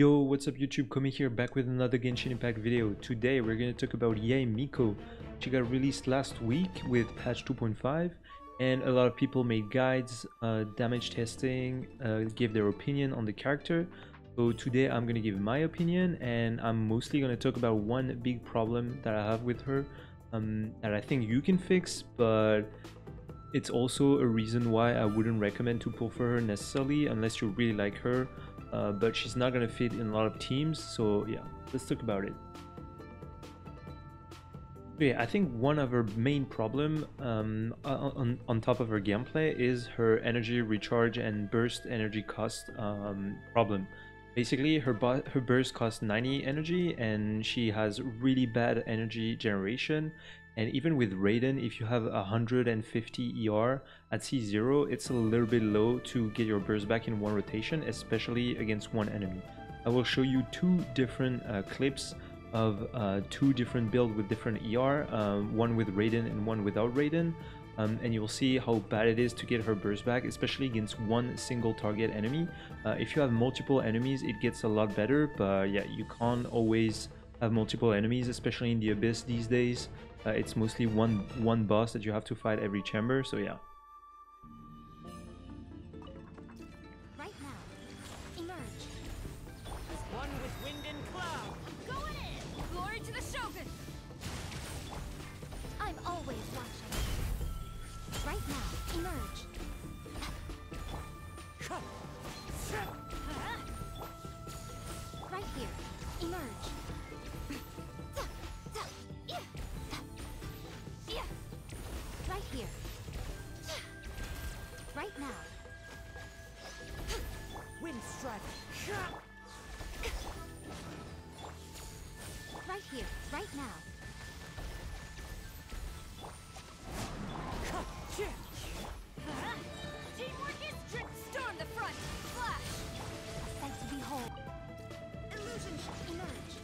Yo, what's up YouTube? Komi here, back with another Genshin Impact video. Today we're going to talk about Yae Miko. She got released last week with patch 2.5 and a lot of people made guides, damage testing, gave their opinion on the character. So today I'm going to give my opinion, and I'm mostly going to talk about one big problem that I have with her that I think you can fix, but it's also a reason why I wouldn't recommend to pull for her necessarily unless you really like her. But she's not gonna fit in a lot of teams, so yeah, let's talk about it. So yeah, I think one of her main problem on top of her gameplay is her energy recharge and burst energy cost problem. Basically, her burst costs 90 energy and she has really bad energy generation. And even with Raiden, if you have 150 ER at C0, it's a little bit low to get your burst back in one rotation, especially against one enemy. I will show you two different clips of two different builds with different ER, one with Raiden and one without Raiden. And you'll see how bad it is to get her burst back, especially against one single target enemy. If you have multiple enemies, it gets a lot better, but yeah, you can't always have multiple enemies, especially in the Abyss these days. It's mostly one boss that you have to fight every chamber, so yeah. Right now, emerge. One with wind and cloud. I'm going in. Glory to the Shogun. I'm always watching. Right now, emerge. Right here, emerge. Right here. Right now. Wind strike. Right here, right now. Teamwork is trick. Storm the front. Flash. A sight to behold. Illusion emerge.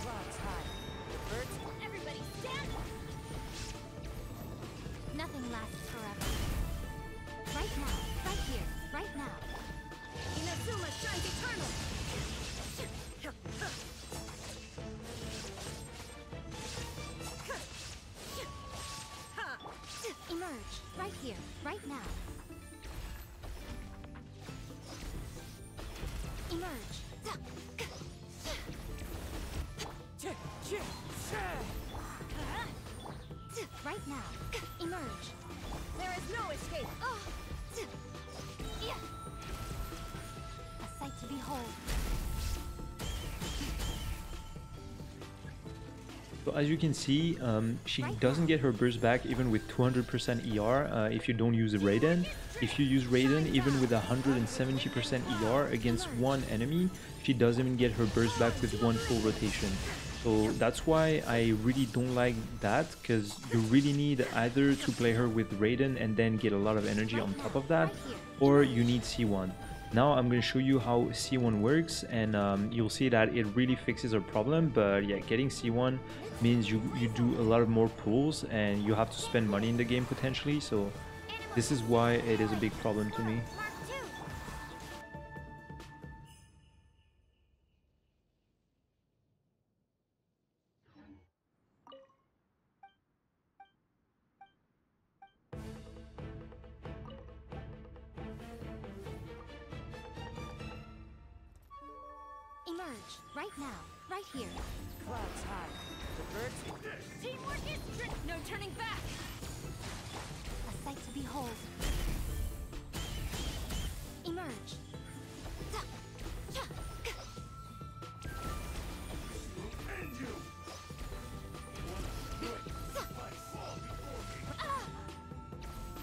Clouds high. Birds. Everybody stand up. Nothing lasts forever. Right now, right here, right now. Inazuma shines eternal. Emerge, right here, right now. Emerge. Right now, emerge. There is no escape. Oh. A sight to behold. So as you can see, she doesn't get her burst back even with 200% ER if you don't use Raiden. If you use Raiden, even with 170% ER against one enemy, she doesn't even get her burst back with one full rotation. So that's why I really don't like that, because you really need either to play her with Raiden and then get a lot of energy on top of that, or you need C1. Now I'm going to show you how C1 works, and you'll see that it really fixes our problem. But yeah, getting C1 means you do a lot of more pulls and you have to spend money in the game potentially, so this is why it is a big problem to me. Emerge, right now, right here. Clouds high. The birds. Teamwork is trick. No turning back. A sight to behold. Emerge.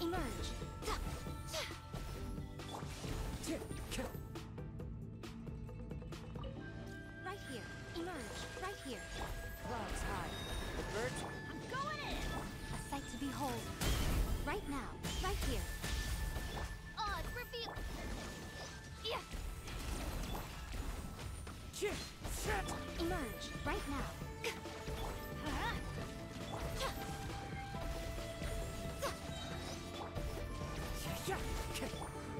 Emerge. Right here. Emerge. Right here. Clouds high. The birds. I'm going in. A sight to behold. Right now. Right here. Odds reveal. Yeah. Emerge. Right now.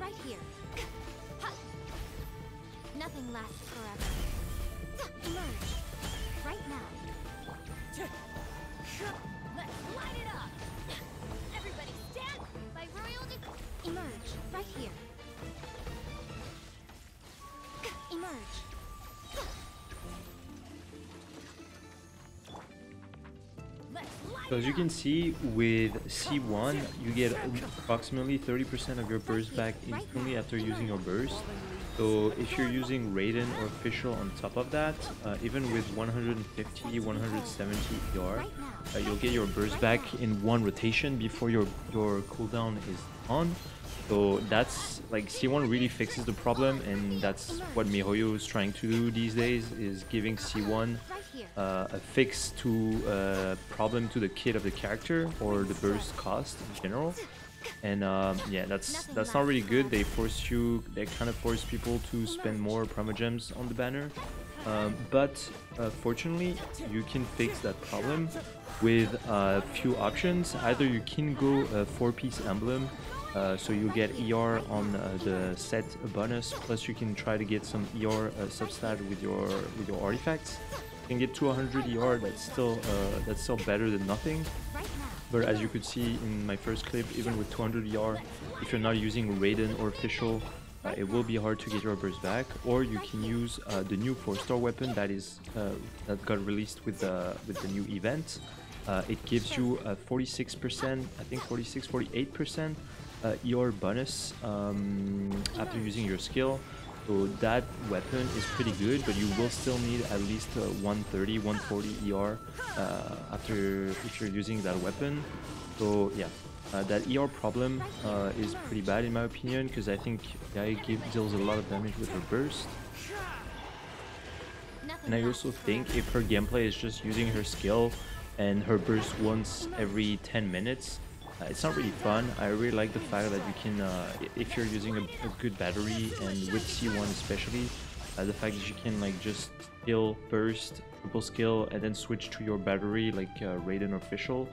Right here. lasts forever. Emerge. Right now. Let's light it up! Everybody stand by royal emerge. Right here. Emerge. So as you can see, with C1, you get approximately 30% of your burst back instantly after using your burst. So if you're using Raiden or Official on top of that, even with 150, 170 ER, you'll get your burst back in one rotation before your cooldown is on. So that's like C1 really fixes the problem, and that's what MiHoYo is trying to do these days, is giving C1 a fix to problem to the kit of the character or the burst cost in general. And yeah, that's not really good. They kind of force people to spend more primogems on the banner. But fortunately, you can fix that problem with a few options. Either you can go a 4-piece emblem, so you get ER on the set bonus, plus you can try to get some ER substat with your artifacts. You can get to 100 ER. That's still better than nothing. But as you could see in my first clip, even with 200 ER, if you're not using Raiden or Official, it will be hard to get your burst back. Or you can use the new 4-star weapon that got released with the new event. It gives you a 46%, I think 46, 48% ER bonus after using your skill. So that weapon is pretty good, but you will still need at least 130, 140 ER if you're using that weapon. So yeah, that ER problem is pretty bad in my opinion, because I think Yae deals a lot of damage with her burst. And I also think if her gameplay is just using her skill and her burst once every 10 minutes, it's not really fun. I really like the fact that you can, if you're using a good battery, and with C1 especially, the fact that you can like just skill, burst, triple skill, and then switch to your battery like Raiden or Official.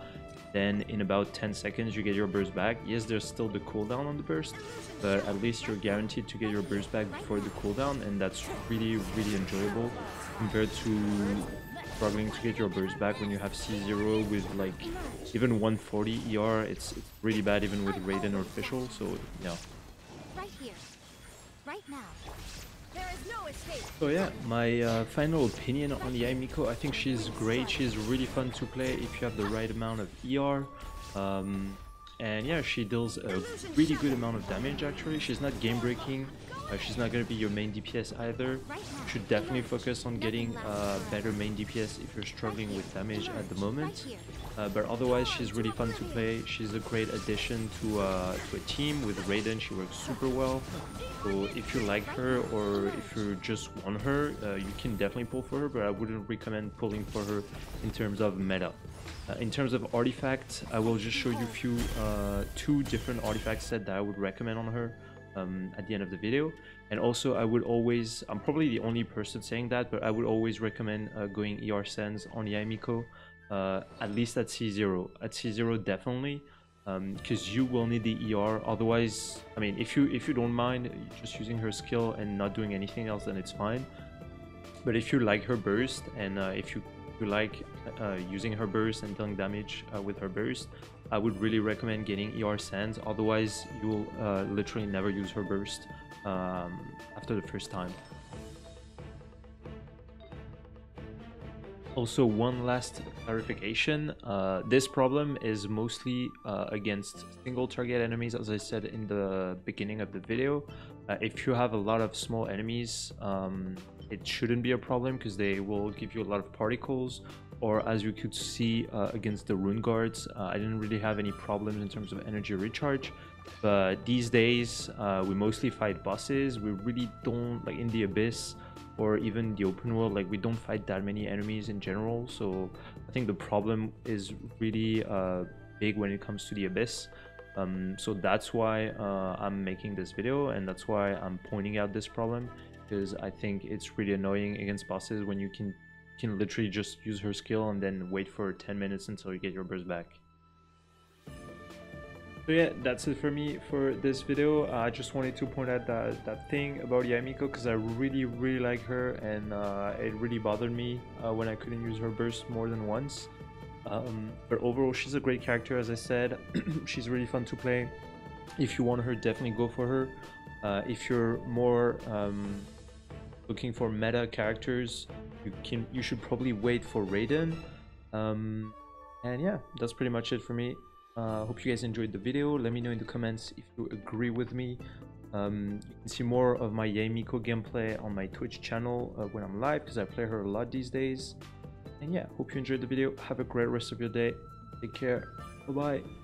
Then in about 10 seconds you get your burst back. Yes, there's still the cooldown on the burst, but at least you're guaranteed to get your burst back before the cooldown, and that's really, really enjoyable compared to struggling to get your burst back when you have C0 with like even 140 ER. It's really bad even with Raiden or Official. So yeah. Right here. Right now. There is no escape. So yeah, my final opinion on Yae Miko, I think she's great. She's really fun to play if you have the right amount of ER. And yeah, she deals a really good amount of damage actually. She's not game breaking. She's not going to be your main DPS either. You should definitely focus on getting better main DPS if you're struggling with damage at the moment. But otherwise, she's really fun to play. She's a great addition to a team. With Raiden, she works super well. So if you like her, or if you just want her, you can definitely pull for her, but I wouldn't recommend pulling for her in terms of meta. In terms of artifacts, I will just show you two different artifact sets that I would recommend on her at the end of the video. And also, I would always, I'm probably the only person saying that, but I would always recommend going ER Sands on Yae Miko, at least at C0. At C0 definitely, because you will need the ER. Otherwise, I mean, if you don't mind just using her skill and not doing anything else, then it's fine. But if you like her burst, and if you like using her burst and dealing damage with her burst, I would really recommend getting ER Sands. Otherwise, you will literally never use her burst after the first time. Also, one last clarification, this problem is mostly against single target enemies, as I said in the beginning of the video. If you have a lot of small enemies, it shouldn't be a problem because they will give you a lot of particles. Or as you could see against the rune guards, I didn't really have any problems in terms of energy recharge. But these days, we mostly fight bosses. We really don't, like in the Abyss or even the open world, like we don't fight that many enemies in general. So I think the problem is really big when it comes to the Abyss. So that's why I'm making this video, and that's why I'm pointing out this problem, because I think it's really annoying against bosses when you can literally just use her skill and then wait for 10 minutes until you get your burst back. So yeah, that's it for me for this video. I just wanted to point out that thing about Yae Miko because I really like her, and it really bothered me when I couldn't use her burst more than once. But overall, she's a great character, as I said. She's really fun to play. If you want her, definitely go for her. If you're more looking for meta characters, you should probably wait for Raiden. And yeah, that's pretty much it for me. Hope you guys enjoyed the video. Let me know in the comments if you agree with me. You can see more of my Yae Miko gameplay on my Twitch channel when I'm live, because I play her a lot these days. And yeah, hope you enjoyed the video. Have a great rest of your day. Take care. Bye bye.